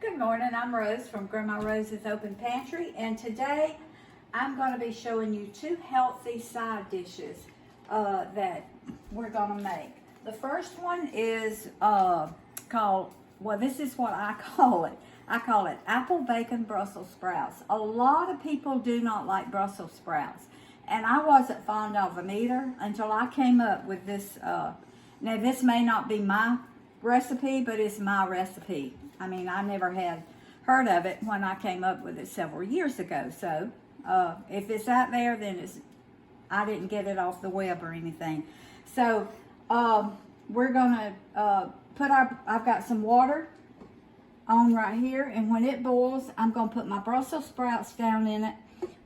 Good morning, I'm Rose from Grandma Rose's Open Pantry, and today I'm going to be showing you two healthy side dishes that we're going to make. The first one is called, well, this is what I call it. I call it Apple Bacon Brussel Sprouts. A lot of people do not like Brussels sprouts, and I wasn't fond of them either until I came up with this. Now, this may not be my recipe, but it's my recipe. I mean, I never had heard of it when I came up with it several years ago. So if it's out there, then I didn't get it off the web or anything. So we're gonna I've got some water on right here, and when it boils, I'm gonna put my Brussels sprouts down in it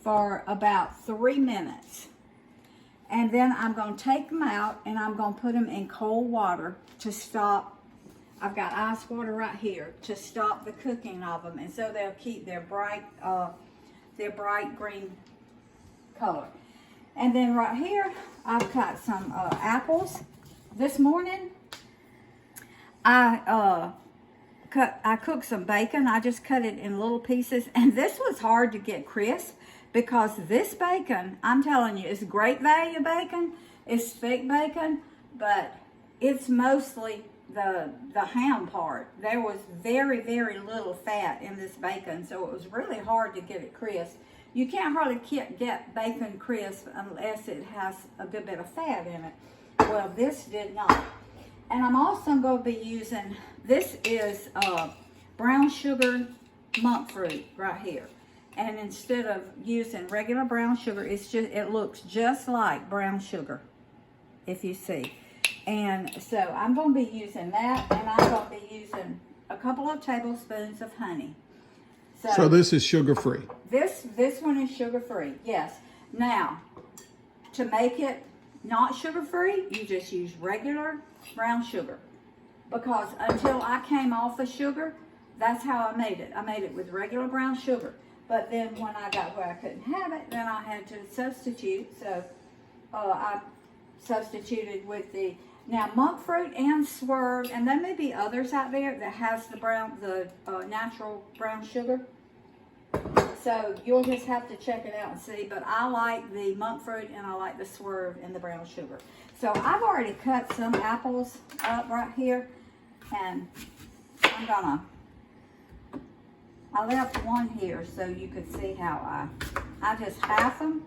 for about 3 minutes. And then I'm gonna take them out and I'm gonna put them in cold water to stop. I've got ice water right here to stop the cooking of them, and so they'll keep their bright green color. And then right here, I've got some apples. This morning, I cooked some bacon. I just cut it in little pieces, and this was hard to get crisp because this bacon, I'm telling you, it's great value bacon. It's thick bacon, but it's mostly the ham part. There was very, very little fat in this bacon, so it was really hard to get it crisp. You can't hardly get bacon crisp unless it has a good bit of fat in it. Well, this did not. And I'm also going to be using, this is brown sugar monk fruit right here. And instead of using regular brown sugar, it looks just like brown sugar, if you see. And so I'm going to be using that, and I'm going to be using a couple of tablespoons of honey. So this is sugar-free? This one is sugar-free, yes. Now, to make it not sugar-free, you just use regular brown sugar. Because until I came off of sugar, that's how I made it. I made it with regular brown sugar. But then when I got where I couldn't have it, then I had to substitute. So I substituted with the monk fruit and swerve, and there may be others out there that has the natural brown sugar. So you'll just have to check it out and see. But I like the monk fruit and I like the swerve and the brown sugar. So I've already cut some apples up right here, and I left one here so you could see how I just half them.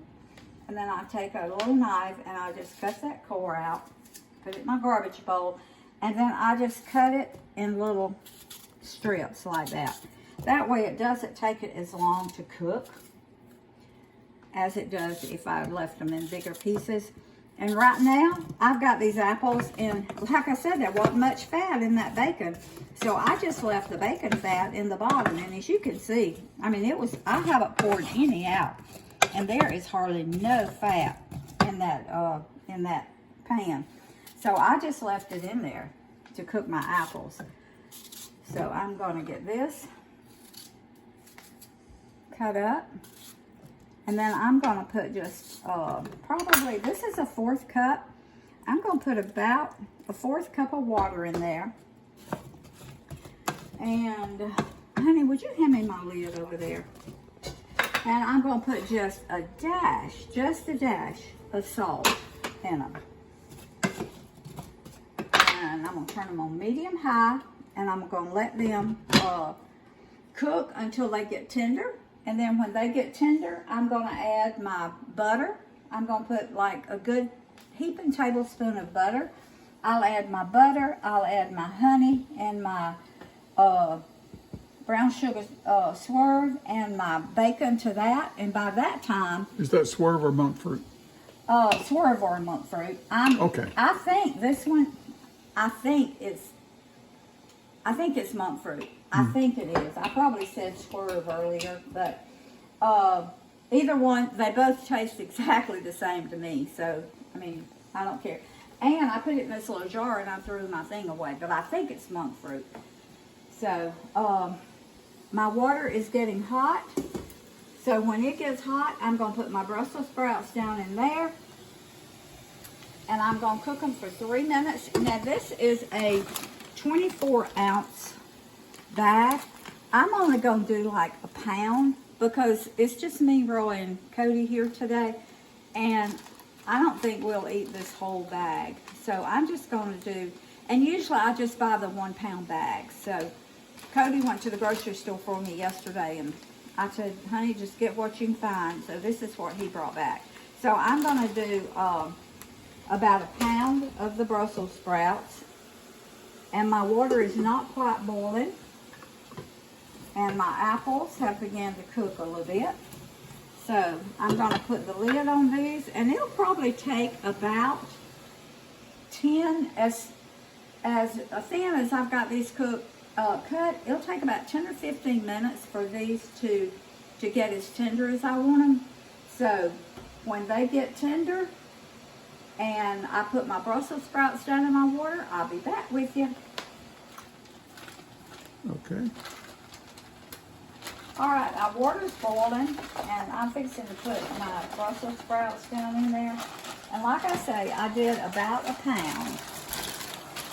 And then I take a little knife and I just cut that core out, put it in my garbage bowl, and then I just cut it in little strips like that. That way it doesn't take it as long to cook as it does if I left them in bigger pieces. And right now, I've got these apples, and like I said, there wasn't much fat in that bacon. So I just left the bacon fat in the bottom, and as you can see, I mean, I haven't poured any out. And there is hardly no fat in that pan. So I just left it in there to cook my apples. So I'm going to get this cut up. And then I'm going to put just probably, this is a 1/4 cup. I'm going to put about a 1/4 cup of water in there. And honey, would you hand me my lid over there? And I'm going to put just a dash of salt in them. And I'm going to turn them on medium-high, and I'm going to let them cook until they get tender. And then when they get tender, I'm going to add my butter. I'm going to put like a good heaping tablespoon of butter. I'll add my butter, I'll add my honey, and my brown sugar swerve, and my bacon to that. And by that time, is that swerve or monk fruit? Swerve or monk fruit. Okay. I think this one, I think it's monk fruit. I think it is. I probably said swerve earlier, but either one, they both taste exactly the same to me. So I mean, I don't care. And I put it in this little jar and I threw my thing away, but I think it's monk fruit. So my water is getting hot. So when it gets hot, I'm going to put my Brussels sprouts down in there. And I'm going to cook them for 3 minutes. Now this is a 24-ounce bag. I'm only going to do like a pound because it's just me, Roy, and Cody here today. And I don't think we'll eat this whole bag. So I'm just going to do, and usually I just buy the 1 pound bag. So Cody went to the grocery store for me yesterday and I said, honey, just get what you can find. So this is what he brought back. So I'm going to do about a pound of the Brussels sprouts. And my water is not quite boiling. And my apples have begun to cook a little bit. So I'm going to put the lid on these. And it'll probably take about 10, as thin as I've got these cut, it'll take about 10 or 15 minutes for these to get as tender as I want them. So when they get tender and I put my Brussels sprouts down in my water, I'll be back with you. Okay. All right, our water's boiling and I'm fixing to put my Brussels sprouts down in there. And like I say, I did about a pound.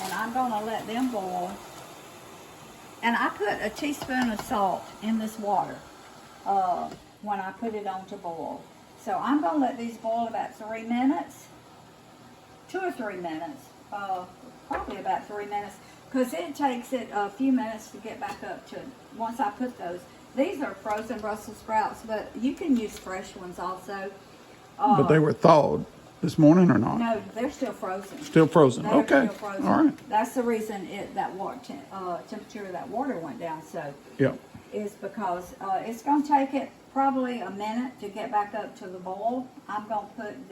And I'm going to let them boil. And I put a teaspoon of salt in this water when I put it on to boil. So I'm going to let these boil about 3 minutes. 2 or 3 minutes. Probably about 3 minutes. Because it takes it a few minutes to get back up to, once I put those. These are frozen Brussels sprouts, but you can use fresh ones also. But they were thawed this morning or not? No, they're still frozen. Still frozen. They're Okay. still frozen. All right. That's the reason that water temperature of that water went down so. Yep. Is because it's going to take it probably a minute to get back up to the boil. I'm going to put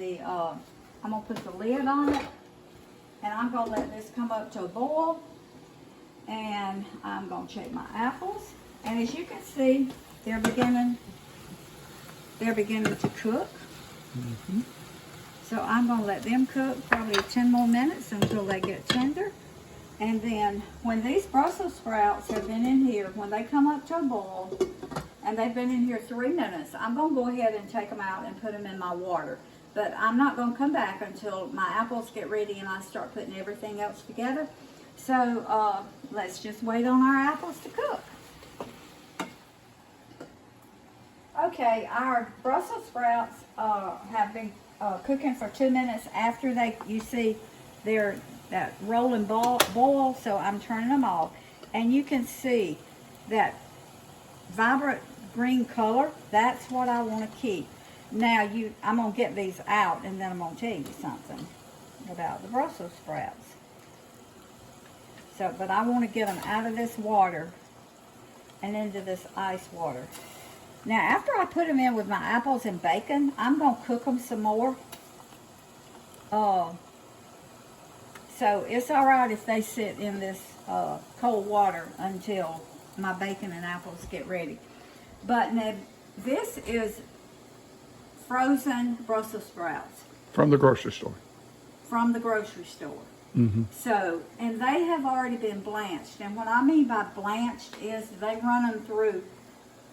the lid on it, and I'm going to let this come up to a boil. And I'm going to check my apples, and as you can see, they're beginning to cook. Mm-hmm. So I'm going to let them cook probably 10 more minutes until they get tender. And then when these Brussels sprouts have been in here, when they come up to a boil, and they've been in here 3 minutes, I'm going to go ahead and take them out and put them in my water. But I'm not going to come back until my apples get ready and I start putting everything else together. So let's just wait on our apples to cook. Okay, our Brussels sprouts have been cooking for 2 minutes after you see they're that rolling boil, so I'm turning them off. And you can see that vibrant green color, that's what I want to keep. Now I'm going to get these out and then I'm going to tell you something about the Brussels sprouts. So, but I want to get them out of this water and into this ice water. Now, after I put them in with my apples and bacon, I'm going to cook them some more. So it's all right if they sit in this cold water until my bacon and apples get ready. But now, this is frozen Brussels sprouts. From the grocery store. From the grocery store. Mm-hmm. So, and they have already been blanched. And what I mean by blanched is they run them through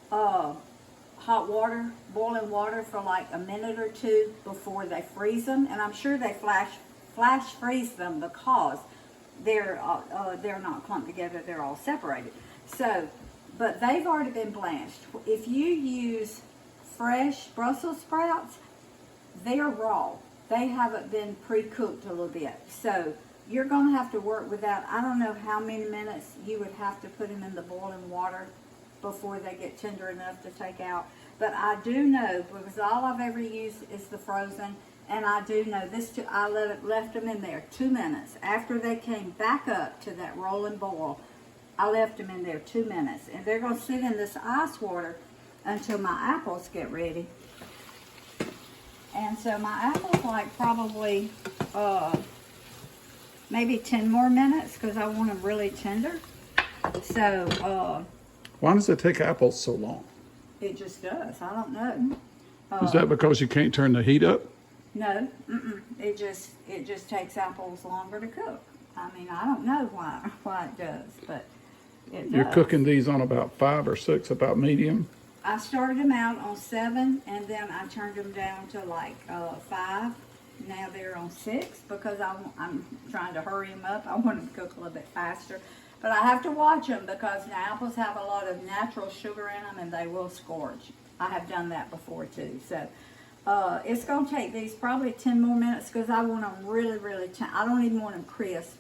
hot water, boiling water for like a minute or two before they freeze them. And I'm sure they flash freeze them because they're not clumped together, they're all separated. So, but they've already been blanched. If you use fresh Brussels sprouts, they're raw. They haven't been pre-cooked a little bit. So you're going to have to work with that. I don't know how many minutes you would have to put them in the boiling water before they get tender enough to take out. But I do know, because all I've ever used is the frozen, and I do know this too, I left them in there 2 minutes. After they came back up to that rolling boil, I left them in there 2 minutes. And they're going to sit in this ice water until my apples get ready. And so my apples like probably maybe 10 more minutes because I want them really tender. So why does it take apples so long? it just does. I don't know. Is that because you can't turn the heat up? No, it just takes apples longer to cook. I mean, I don't know why it does, but it does. You're cooking these on about 5 or 6, about medium? I started them out on 7, and then I turned them down to like 5. Now they're on 6 because I'm trying to hurry them up. I want them to cook a little bit faster. But I have to watch them because the apples have a lot of natural sugar in them and they will scorch. I have done that before too. So it's going to take these probably 10 more minutes because I want them really, really, I don't even want them crisp.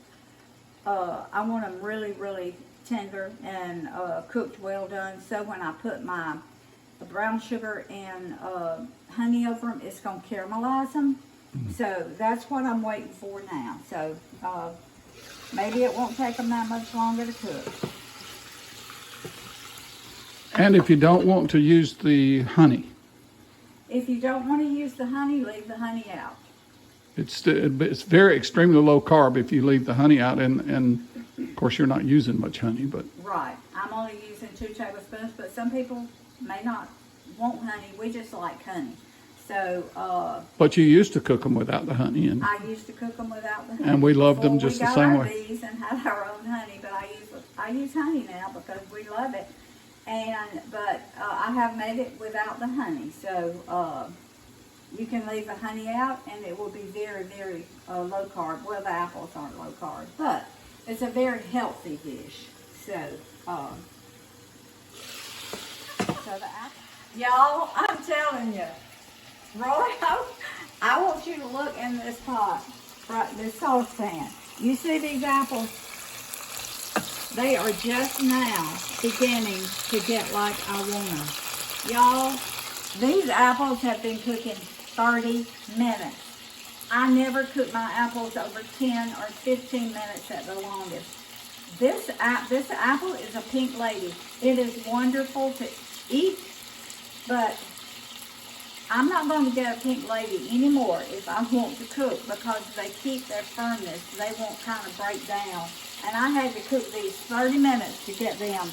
I want them really, really tender and cooked well done. So when I put my brown sugar and honey over them, it's going to caramelize them. So that's what I'm waiting for now. So maybe it won't take them that much longer to cook. And if you don't want to use the honey, If you don't want to use the honey, leave the honey out. it's very extremely low carb if you leave the honey out. And of course, you're not using much honey, but Right. I'm only using 2 tablespoons, but some people may not want honey. We just like honey. So but you used to cook them without the honey, and I used to cook them without the honey. And we loved them before just we the got same our way. bees and had our own honey, but I use honey now because we love it. But I have made it without the honey, so you can leave the honey out, and it will be very, very low carb. Well, the apples aren't low carb, but it's a very healthy dish. So, y'all, I'm telling you, Roy, I want you to look in this pot, right, this saucepan. You see these apples? They are just now beginning to get like I want them. Y'all, these apples have been cooking 30 minutes. I never cook my apples over 10 or 15 minutes at the longest. This apple is a pink lady. It is wonderful to eat, but I'm not going to get a pink lady anymore if I want to cook because they keep their firmness. They won't kind of break down. And I had to cook these 30 minutes to get them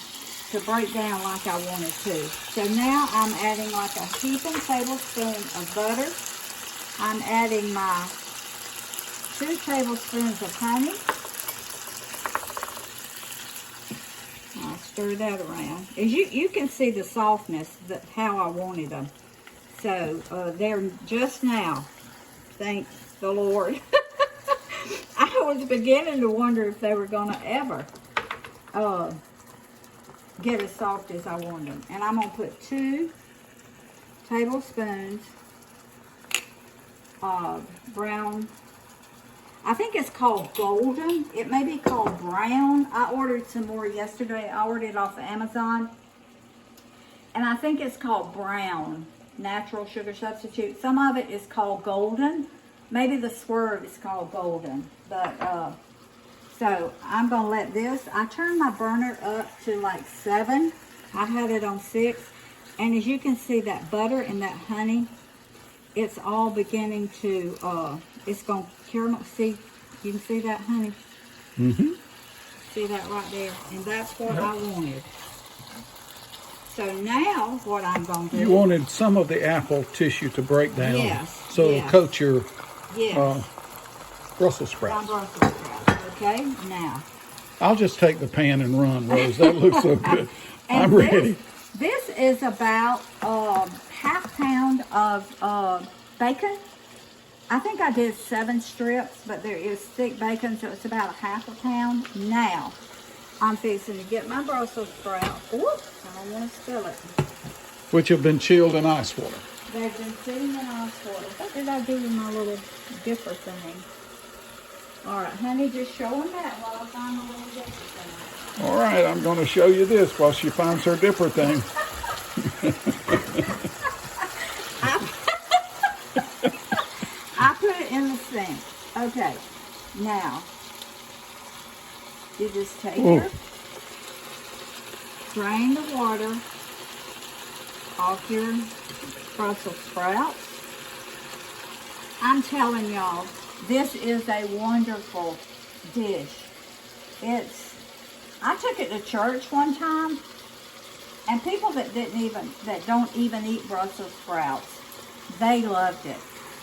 to break down like I wanted to. So now I'm adding like a heaping tablespoon of butter. I'm adding my 2 tablespoons of honey. I'll stir that around. As you can see the softness, how I wanted them. So they're just now, thank the Lord. I was beginning to wonder if they were going to ever get as soft as I wanted them. And I'm going to put 2 tablespoons of brown. I think it's called golden. It may be called brown. I ordered some more yesterday. I ordered it off of Amazon. And I think it's called brown, natural sugar substitute. Some of it is called golden. Maybe the swerve is called golden. But, so I'm going to let this, I turned my burner up to like 7. I had it on 6. And as you can see, that butter and that honey, it's all beginning to, it's going to caramel. See, you can see that honey? Mm-hmm. See that right there? And that's what I wanted. So now what I'm going to do. You wanted some of the apple tissue to break down. Yes. So yes. it'll coat your Yes. Brussels sprouts. Brussels sprouts. Okay, now. I'll just take the pan and run, Rose. That looks so good. I'm ready. This is about half pound of bacon. I think I did 7 strips, but there is thick bacon, so it's about a half a pound. Now, I'm fixing to get my Brussels sprouts. Whoops, I don't want to spill it. Which have been chilled in ice water. They've been sitting in ice water. What did I do with my little dipper thing? All right, honey, just show them that while I find my little dipper thing. All right, I'm going to show you this while she finds her dipper thing. I put it in the sink. Okay, now, you just take your, drain the water off your Brussels sprouts. I'm telling y'all, this is a wonderful dish. I took it to church one time, and people that don't even eat Brussels sprouts, they loved it.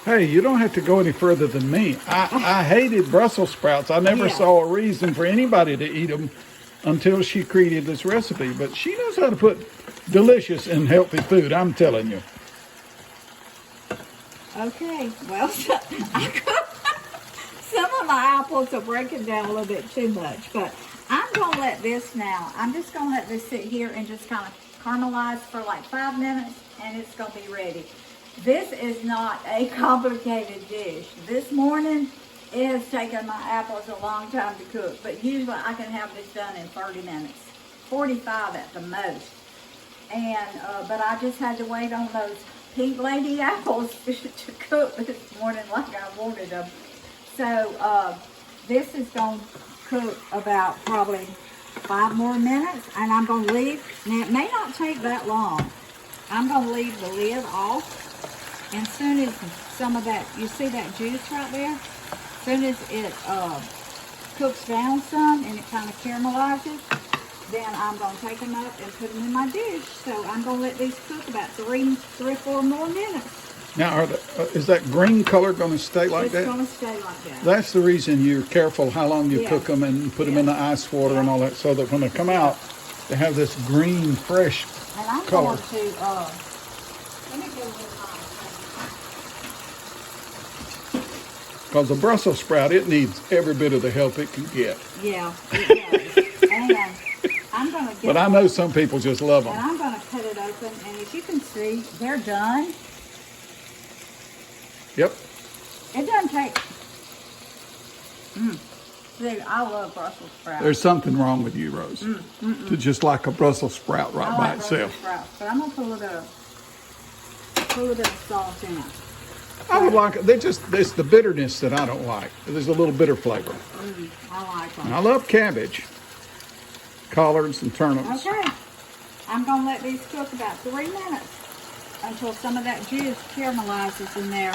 Hey, you don't have to go any further than me. I hated Brussels sprouts. I never saw a reason for anybody to eat them until she created this recipe. But she knows how to put delicious and healthy food, I'm telling you. Okay, well, some of my apples are breaking down a little bit too much, but I'm gonna let this now. I'm just gonna let this sit here and just kind of caramelize for like 5 minutes, and it's gonna be ready. This is not a complicated dish. This morning, it has taken my apples a long time to cook, but usually I can have this done in 30 minutes, 45 at the most. And but I just had to wait on those pink lady apples to cook this morning like I wanted them. So this is going to cook about probably 5 more minutes, and I'm going to leave. Now it may not take that long. I'm going to leave the lid off, and soon as some of that, you see that juice right there? As soon as it cooks down some and it kind of caramelizes, then I'm going to take them up and put them in my dish. So I'm going to let these cook about three or 4 more minutes. Now, is that green color going to stay like that? It's going to stay like that. That's the reason you're careful how long you cook them and put them in the ice water and all that, so that when they come out, they have this green, fresh and I'm color. going to, let me get a little Because the Brussels sprout, it needs every bit of the help it can get. Yeah, it does. And I'm going to get But I know some people just love and them. I'm going to cut it open, and as you can see, they're done. Yep. It doesn't take. See, I love Brussels sprouts. There's something wrong with you, Rose. To just like a Brussels sprout right I by like Brussels itself. sprouts, but I'm gonna put a little bit of salt in it. I would like it. It's the bitterness that I don't like. There's a little bitter flavor. I like them. And I love cabbage, collards, and turnips. Okay, I'm gonna let these cook about 3 minutes until some of that juice caramelizes in there.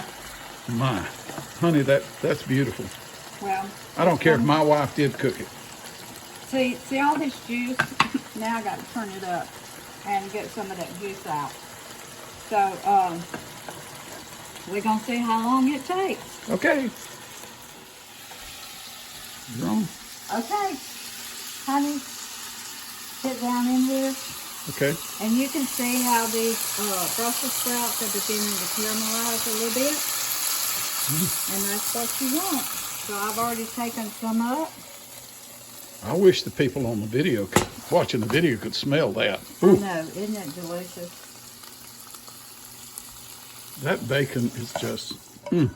My, honey, that's beautiful. Well, I don't care if my wife did cook it. see all this juice. Now I got to turn it up and get some of that juice out. So we're gonna see how long it takes. Okay. You're on. Okay, honey, sit down in here. Okay. And you can see how these Brussels sprouts are beginning to caramelize a little bit. And that's what you want. So I've already taken some up. I wish the people on the video, watching the video, could smell that. I Ooh, know, isn't it delicious? that bacon is just, And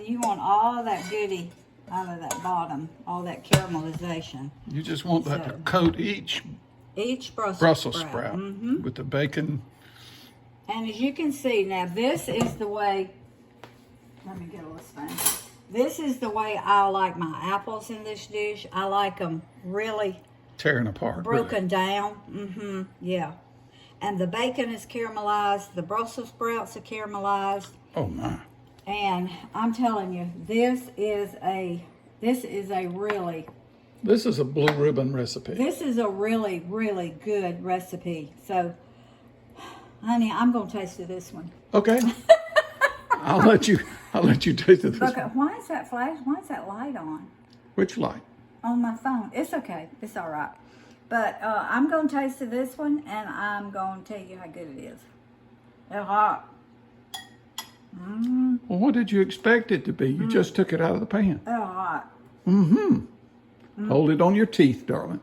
you want all that goodie out of that bottom, all that caramelization. you just want that to coat each Each Brussels sprout with the bacon. And as you can see, now this is the way, let me get a little spoon. This is the way I like my apples in this dish. I like them really Tearing apart. broken down. Yeah. And the bacon is caramelized. The Brussels sprouts are caramelized. Oh my. And I'm telling you, this is a really, This is a blue ribbon recipe. this is a really, really good recipe. So, honey, I'm gonna taste this one. Okay. I'll let you taste it. Look, why is that flash? Why is that light on? Which light? On my phone. It's okay. It's all right. But I'm going to taste this one, and I'm going to tell you how good it is. It's hot. Well, what did you expect it to be? You just took it out of the pan. It's hot. Hold it on your teeth, darling.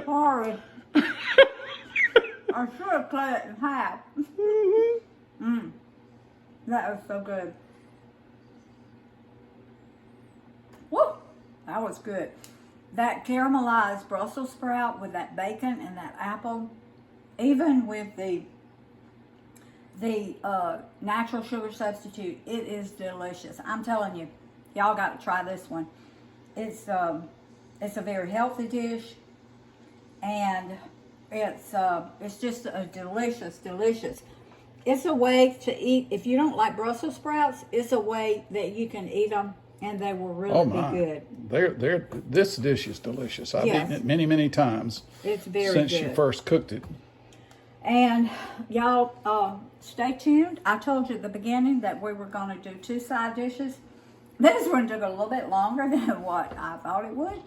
Sorry. I should have cut it in half. That was so good. Woo! That was good. That caramelized Brussels sprout with that bacon and that apple, even with the natural sugar substitute, it is delicious. I'm telling you, y'all got to try this one. It's a very healthy dish, and it's just a delicious. It's a way to eat. If you don't like Brussels sprouts, it's a way that you can eat them, and they will really be good. This dish is delicious. I've Yes. eaten it many, many times It's very since good. you first cooked it. And y'all, stay tuned. I told you at the beginning that we were going to do 2 side dishes. This one took a little bit longer than what I thought it would,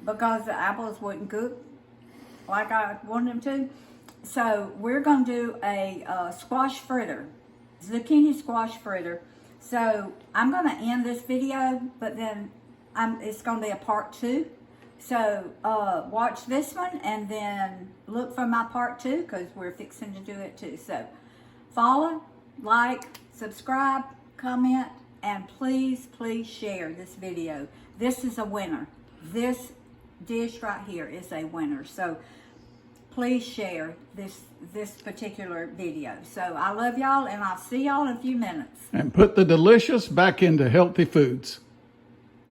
because the apples wouldn't cook like I wanted them to. So we're going to do a squash fritter, zucchini squash fritter. So I'm going to end this video, but then it's going to be a part 2. So watch this one and then look for my part 2 because we're fixing to do it too. So follow, like, subscribe, comment, and please, please share this video. This is a winner. This dish right here is a winner. So please share this particular video. So I love y'all, and I'll see y'all in a few minutes. And put the delicious back into healthy foods.